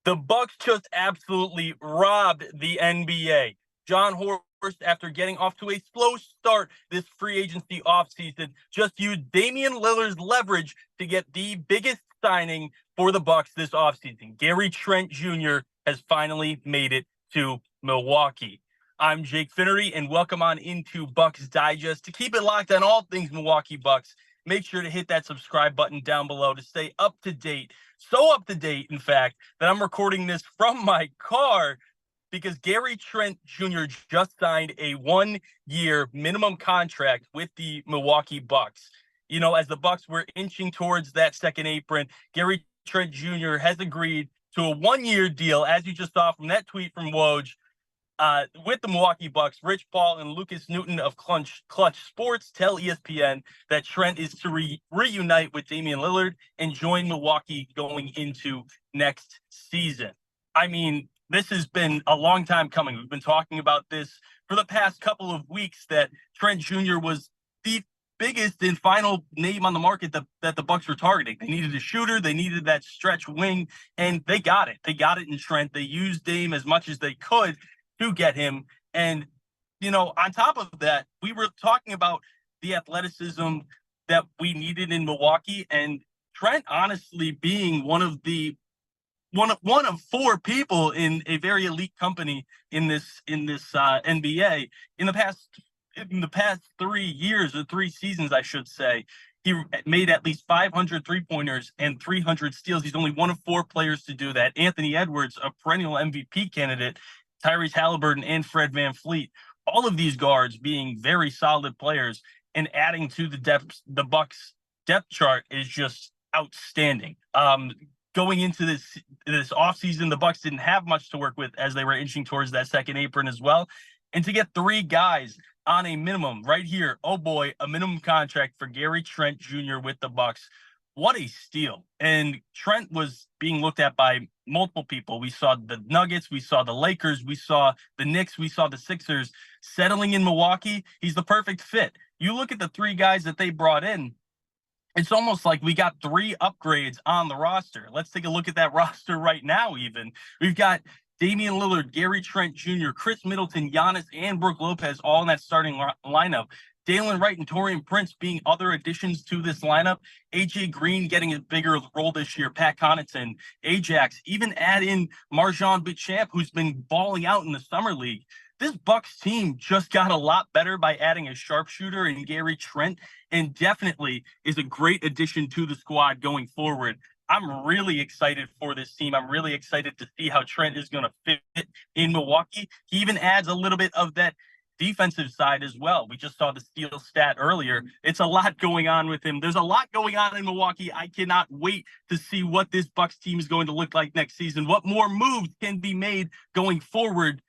The Bucks just absolutely robbed the NBA. John Horst, after getting off to a slow start this free agency offseason, just used Damian Lillard's leverage to get the biggest signing for the Bucks this offseason. Gary Trent Jr. has finally made it to Milwaukee. I'm Jake Finnerty, and welcome on into Bucks Digest. To keep it locked on all things Milwaukee Bucks, make sure to hit that subscribe button down below to stay up to date. So up to date, in fact, that I'm recording this from my car because Gary Trent Jr. just signed a 1-year minimum contract with the Milwaukee Bucks. You know, as the Bucks were inching towards that second apron, Gary Trent Jr. has agreed to a 1-year deal, as you just saw from that tweet from Woj, with the Milwaukee Bucks. Rich Paul and Lucas Newton of Clutch Sports tell ESPN that Trent is to reunite with Damian Lillard and join Milwaukee going into next season. I mean, this has been a long time coming. We've been talking about this for the past couple of weeks, that Trent Jr. was the biggest and final name on the market that the Bucks were targeting. They needed a shooter. They needed that stretch wing, and they got it. They got it in Trent. They used Dame as much as they could to get him. And, you know, on top of that, we were talking about the athleticism that we needed in Milwaukee, and Trent honestly being one of four people in a very elite company in this NBA in the past 3 years, or 3 seasons, I should say. He made at least 500 three-pointers and 300 steals. He's only one of 4 players to do that. Anthony Edwards, a perennial MVP candidate, Tyrese Halliburton, and Fred VanVleet, all of these guards being very solid players, and adding to the Bucks depth chart is just outstanding. Going into this offseason, the Bucks didn't have much to work with as they were inching towards that second apron as well. And to get 3 guys on a minimum right here, oh boy, a minimum contract for Gary Trent Jr. with the Bucks. What a steal. And Trent was being looked at by multiple people. We saw the Nuggets, we saw the Lakers, we saw the Knicks, we saw the Sixers. Settling in Milwaukee, he's the perfect fit. You look at the 3 guys that they brought in, it's almost like we got 3 upgrades on the roster. Let's take a look at that roster right now even. We've got Damian Lillard, Gary Trent Jr., Chris Middleton, Giannis, and Brook Lopez all in that starting lineup. Dalen Wright and Taurean Prince being other additions to this lineup. AJ Green getting a bigger role this year. Pat Connaughton, Ajax, even add in Marjon Beauchamp, who's been balling out in the summer league. This Bucks team just got a lot better by adding a sharpshooter in Gary Trent, and definitely is a great addition to the squad going forward. I'm really excited for this team. I'm really excited to see how Trent is going to fit in Milwaukee. He even adds a little bit of that defensive side as well. We just saw the steal stat earlier. It's a lot going on with him. There's a lot going on in Milwaukee. I cannot wait to see what this Bucks team is going to look like next season, what more moves can be made going forward.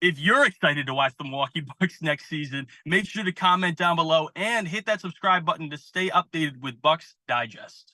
If you're excited to watch the Milwaukee Bucks next season, make sure to comment down below and hit that subscribe button to stay updated with Bucks Digest.